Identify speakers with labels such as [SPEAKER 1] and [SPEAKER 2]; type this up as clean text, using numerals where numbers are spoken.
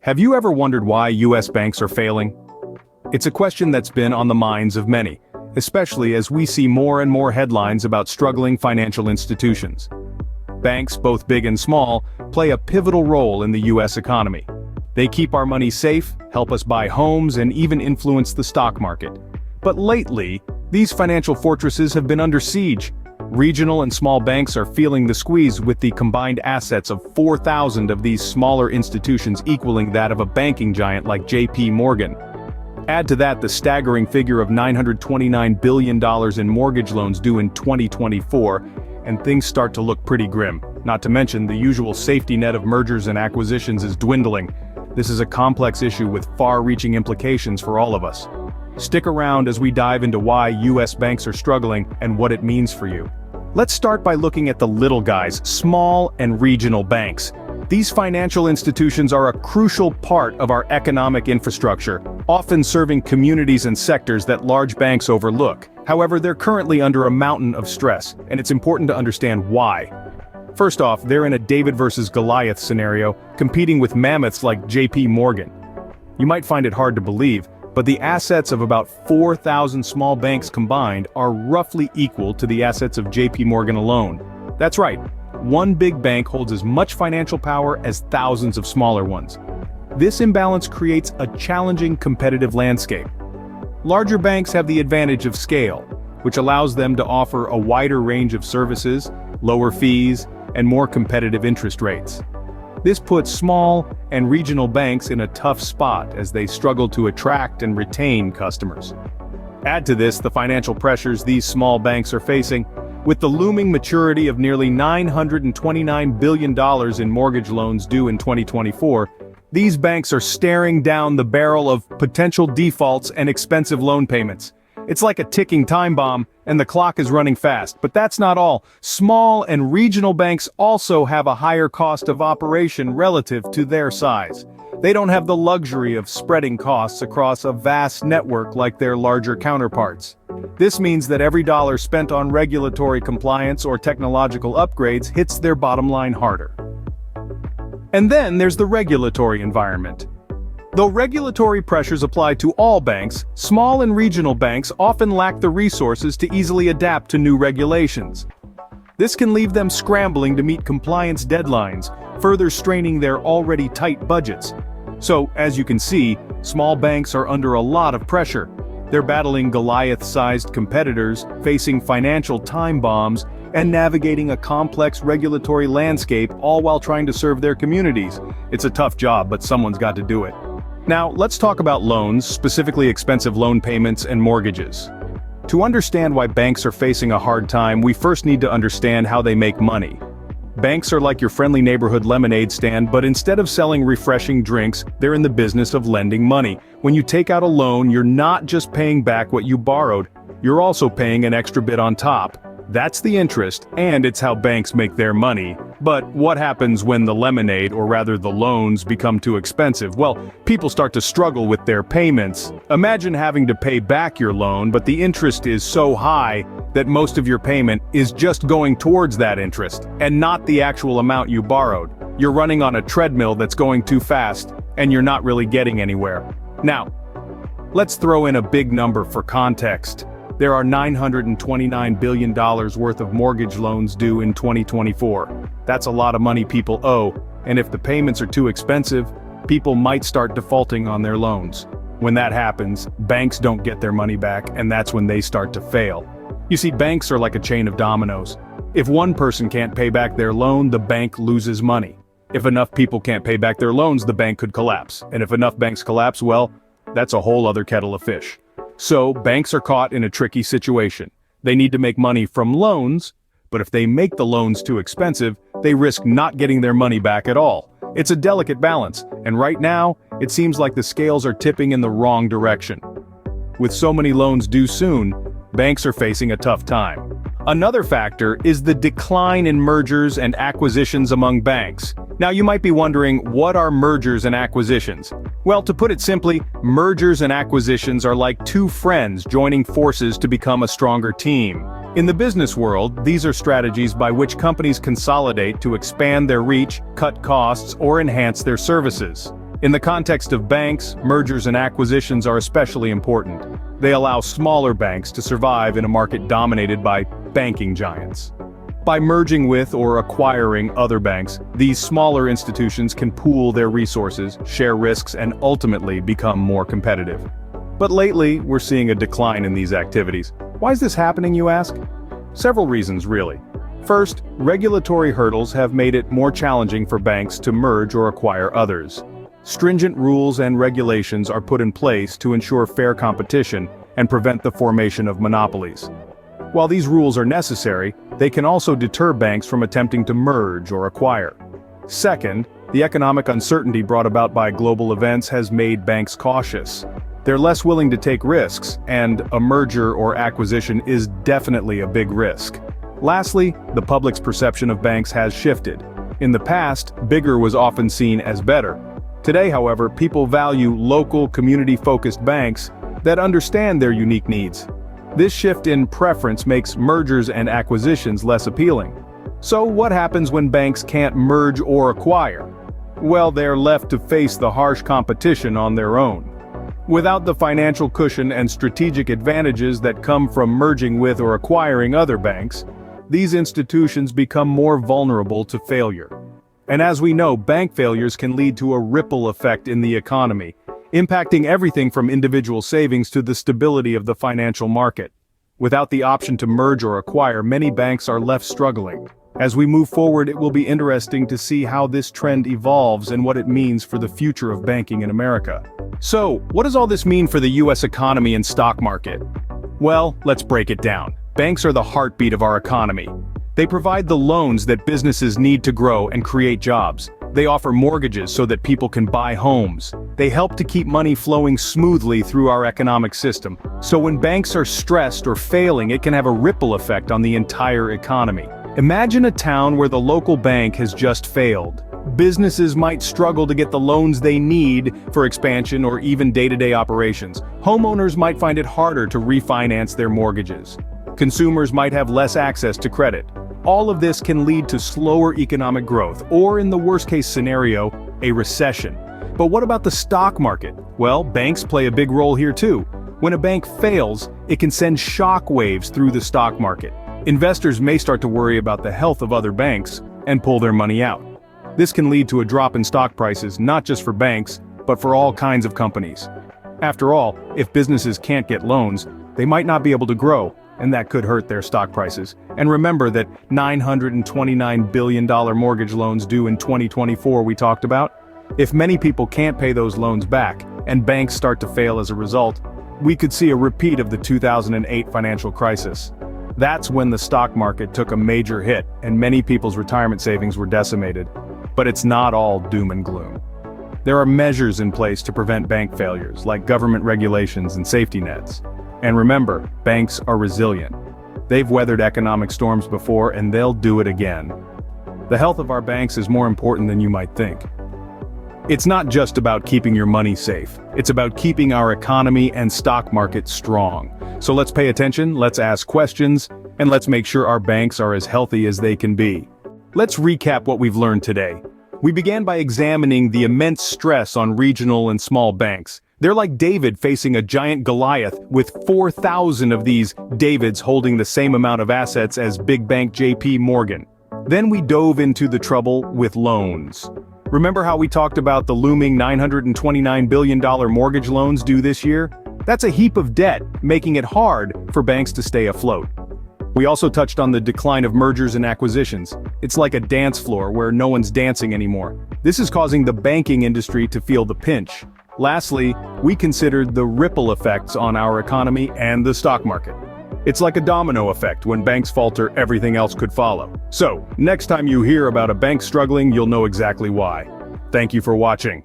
[SPEAKER 1] Have you ever wondered why U.S. banks are failing? It's a question that's been on the minds of many, especially as we see more and more headlines about struggling financial institutions. Banks, both big and small, play a pivotal role in the U.S. economy. They keep our money safe, help us buy homes, and even influence the stock market. But lately, these financial fortresses have been under siege. Regional and small banks are feeling the squeeze, with the combined assets of 4,000 of these smaller institutions equaling that of a banking giant like J.P. Morgan. Add to that the staggering figure of $929 billion in mortgage loans due in 2024, and things start to look pretty grim. Not to mention, the usual safety net of mergers and acquisitions is dwindling. This is a complex issue with far-reaching implications for all of us. Stick around as we dive into why U.S. banks are struggling and what it means for you. Let's start by looking at the little guys, small and regional banks. These financial institutions are a crucial part of our economic infrastructure, often serving communities and sectors that large banks overlook. However, they're currently under a mountain of stress, and it's important to understand why. First off, they're in a David versus Goliath scenario, competing with mammoths like J.P. Morgan. You might find it hard to believe, but the assets of about 4,000 small banks combined are roughly equal to the assets of J.P. Morgan alone. That's right, one big bank holds as much financial power as thousands of smaller ones. This imbalance creates a challenging competitive landscape. Larger banks have the advantage of scale, which allows them to offer a wider range of services, lower fees, and more competitive interest rates. This puts small and regional banks in a tough spot as they struggle to attract and retain customers. Add to this the financial pressures these small banks are facing. With the looming maturity of nearly $929 billion in mortgage loans due in 2024, these banks are staring down the barrel of potential defaults and expensive loan payments. It's like a ticking time bomb, and the clock is running fast. But that's not all. Small and regional banks also have a higher cost of operation relative to their size. They don't have the luxury of spreading costs across a vast network like their larger counterparts. This means that every dollar spent on regulatory compliance or technological upgrades hits their bottom line harder. And then there's the regulatory environment. Though regulatory pressures apply to all banks, small and regional banks often lack the resources to easily adapt to new regulations. This can leave them scrambling to meet compliance deadlines, further straining their already tight budgets. So, as you can see, small banks are under a lot of pressure. They're battling Goliath-sized competitors, facing financial time bombs, and navigating a complex regulatory landscape, all while trying to serve their communities. It's a tough job, but someone's got to do it. Now, let's talk about loans, specifically expensive loan payments and mortgages. To understand why banks are facing a hard time, we first need to understand how they make money. Banks are like your friendly neighborhood lemonade stand, but instead of selling refreshing drinks, they're in the business of lending money. When you take out a loan, you're not just paying back what you borrowed, you're also paying an extra bit on top. That's the interest, and it's how banks make their money. But what happens when the lemonade, or rather the loans, become too expensive? Well, people start to struggle with their payments. Imagine having to pay back your loan, but the interest is so high that most of your payment is just going towards that interest, and not the actual amount you borrowed. You're running on a treadmill that's going too fast, and you're not really getting anywhere. Now, let's throw in a big number for context. There are $929 billion worth of mortgage loans due in 2024. That's a lot of money people owe, and if the payments are too expensive, people might start defaulting on their loans. When that happens, banks don't get their money back, and that's when they start to fail. You see, banks are like a chain of dominoes. If one person can't pay back their loan, the bank loses money. If enough people can't pay back their loans, the bank could collapse. And if enough banks collapse, well, that's a whole other kettle of fish. So, banks are caught in a tricky situation. They need to make money from loans, but if they make the loans too expensive, they risk not getting their money back at all. It's a delicate balance, and right now, it seems like the scales are tipping in the wrong direction. With so many loans due soon, banks are facing a tough time. Another factor is the decline in mergers and acquisitions among banks. Now you might be wondering, what are mergers and acquisitions? Well, to put it simply, mergers and acquisitions are like two friends joining forces to become a stronger team. In the business world, these are strategies by which companies consolidate to expand their reach, cut costs, or enhance their services. In the context of banks, mergers and acquisitions are especially important. They allow smaller banks to survive in a market dominated by banking giants. By merging with or acquiring other banks, these smaller institutions can pool their resources, share risks, and ultimately become more competitive. But lately, we're seeing a decline in these activities. Why is this happening, you ask? Several reasons, really. First, regulatory hurdles have made it more challenging for banks to merge or acquire others. Stringent rules and regulations are put in place to ensure fair competition and prevent the formation of monopolies. While these rules are necessary, they can also deter banks from attempting to merge or acquire. Second, the economic uncertainty brought about by global events has made banks cautious. They're less willing to take risks, and a merger or acquisition is definitely a big risk. Lastly, the public's perception of banks has shifted. In the past, bigger was often seen as better. Today, however, people value local, community-focused banks that understand their unique needs. This shift in preference makes mergers and acquisitions less appealing. So what happens when banks can't merge or acquire? Well, they're left to face the harsh competition on their own. Without the financial cushion and strategic advantages that come from merging with or acquiring other banks, these institutions become more vulnerable to failure. And as we know, bank failures can lead to a ripple effect in the economy, impacting everything from individual savings to the stability of the financial market. Without the option to merge or acquire, many banks are left struggling. As we move forward, it will be interesting to see how this trend evolves and what it means for the future of banking in America. So, what does all this mean for the US economy and stock market? Well, let's break it down. Banks are the heartbeat of our economy. They provide the loans that businesses need to grow and create jobs. They offer mortgages so that people can buy homes. They help to keep money flowing smoothly through our economic system. So when banks are stressed or failing, it can have a ripple effect on the entire economy. Imagine a town where the local bank has just failed. Businesses might struggle to get the loans they need for expansion or even day-to-day operations. Homeowners might find it harder to refinance their mortgages. Consumers might have less access to credit. All of this can lead to slower economic growth, or in the worst-case scenario, a recession. But what about the stock market? Well, banks play a big role here too. When a bank fails, it can send shock waves through the stock market. Investors may start to worry about the health of other banks and pull their money out. This can lead to a drop in stock prices, not just for banks, but for all kinds of companies. After all, if businesses can't get loans, they might not be able to grow, and that could hurt their stock prices. And remember that $929 billion mortgage loans due in 2024 we talked about? If many people can't pay those loans back, and banks start to fail as a result, we could see a repeat of the 2008 financial crisis. That's when the stock market took a major hit, and many people's retirement savings were decimated. But it's not all doom and gloom. There are measures in place to prevent bank failures, like government regulations and safety nets. And remember, banks are resilient. They've weathered economic storms before, and they'll do it again. The health of our banks is more important than you might think. It's not just about keeping your money safe. It's about keeping our economy and stock market strong. So let's pay attention, let's ask questions, and let's make sure our banks are as healthy as they can be. Let's recap what we've learned today. We began by examining the immense stress on regional and small banks. They're like David facing a giant Goliath with 4,000 of these Davids holding the same amount of assets as big bank JP Morgan. Then we dove into the trouble with loans. Remember how we talked about the looming $929 billion mortgage loans due this year? That's a heap of debt, making it hard for banks to stay afloat. We also touched on the decline of mergers and acquisitions. It's like a dance floor where no one's dancing anymore. This is causing the banking industry to feel the pinch. Lastly, we considered the ripple effects on our economy and the stock market. It's like a domino effect. When banks falter, everything else could follow. So, next time you hear about a bank struggling, you'll know exactly why. Thank you for watching.